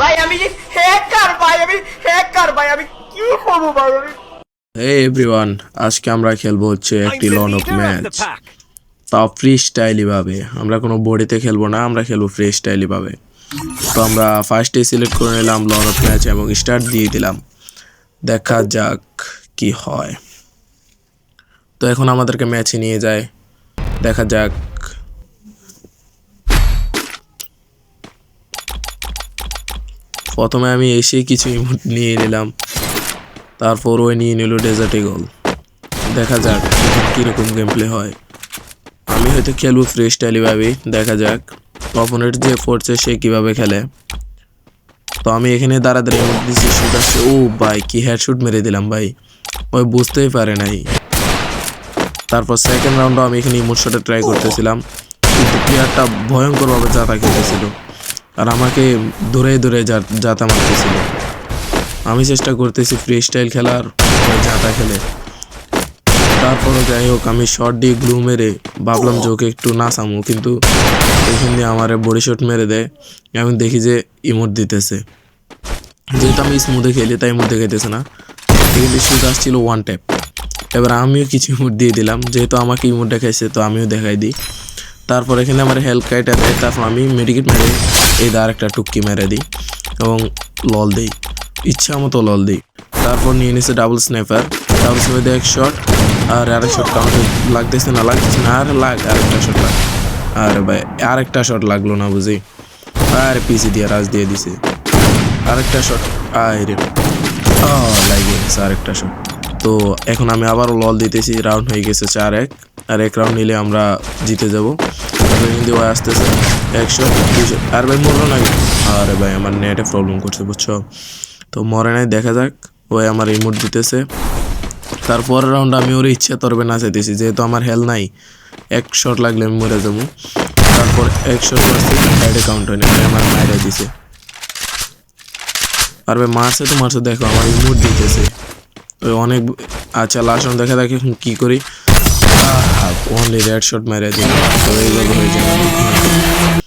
ভাই আমি হ্যাকার ভাই, আমি হ্যাকার ভাই, আমি কি করবো ভাই আমি। Hey everyone, আজকে আমরা খেলবো হচ্ছে একটি লন অফ ম্যাচ, তাও ফ্রি স্টাইলি ভাবে। আমরা কোনো বডিতে খেলবো না, আমরা খেলবো ফ্রি স্টাইলি ভাবে। তো আমরা ফার্স্টে সিলেক্ট করে নিলাম লন অফ ম্যাচ এবং স্টার্ট দিয়ে দিলাম। দেখা যাক কি হয়। তো এখন আমাদেরকে ম্যাচে নিয়ে যায়, দেখা যাক। প্রথমে আমি এসে কিছু ইমোট নিয়ে নিলাম, তারপর ওই নিয়ে নিল ডেজার্ট ইগল। দেখা যাক কীরকম গেম প্লে হয়। আমি হয়তো খেলবো ফ্রি স্টাইলি ভাবে, দেখা যাক অপোনেন্ট যে পড়ছে সে কীভাবে খেলে। তো আমি এখানে দাঁড়াতে দিচ্ছি, শুট আসছে। ও ভাই কি হেডশুট মেরে দিলাম ভাই, ওই বুঝতেই পারে নাই। তারপর সেকেন্ড রাউন্ডও আমি এখানে ইমোট শটে ট্রাই করতেছিলাম, কিন্তু প্লেয়ারটা ভয়ঙ্করভাবে জাতা খেলতেছিল আর আমাকে দূরে দূরে জাতা মারতেছিল। আমি চেষ্টা করতেছি ফ্রি স্টাইল খেলার, ওই জাতা খেলে। তারপরও যাই হোক, আমি শর্ট দিয়ে গ্লু মেরে ভাবলাম যে ওকে একটু নাচামো, কিন্তু এখানে আমার বডি শট মেরে দেয়। আমি দেখি যে ইমোট দিতেছে, যেহেতু আমি স্মুথে খেলি তাই ইমোট দেখাইতেছে না, কিন্তু শুধু আসছিল ওয়ান ট্যাপ। এবার আমিও কিছু ইমোট দিয়ে দিলাম, যেহেতু আমাকে ইমোট দেখাইছে তো আমিও দেখাই দিই। তারপর এখানে আমার হেলথ কাইটা দেয়, তারপর আমি মেডিকেট মেরে এই আরেকটা টুক্কি মেরে দিই এবং লল দিই, ইচ্ছা মতো লল দিই। তারপর নিয়ে নিছে ডাবল স্নাইপার দিয়ে এক শট, আর আরেক শট কাউন্টে লাগতেছে না আর আরেকটা শট লাগ। আরে ভাই আরেকটা শট লাগলো না বুঝি, আর পিসি দিয়ে রাজ দিয়ে দিছে। আরেকটা শট, আরে লাগে গেছে আরেকটা শট। তো এখন আমি আবারও লল দিতেছি, রাউন্ড হয়ে গেছে 4-1, আর এক রাউন্ড নিলে আমরা জিতে যাবো। কিন্তু ওই আসতেছে 100-200, আর ভাই মরলো নাই। আরে ভাই আমার নেটে প্রবলেম করছে বুঝছো, তো মরে নাই। দেখা যাক, ওই আমার ইমোট দিতেছে। তারপর রাউন্ড আমি ওর ইচ্ছা তরবে না চাইতেছি, যেহেতু আমার হেল নাই, এক শট লাগলে আমি মরে যাবো। তারপর এক শট মারছি, সাইডে কাউন্ট হয়নি, আমার মায়েরা দিছে। আর ভাই মারছে দেখো আমার ইমোট দিতেছে ওই অনেক। আচ্ছা লাস্ট রাউন্ড দেখা দেখি কি করি, অনলি রেড শট মেরে দিই, তো এইভাবে হয়ে যাবে।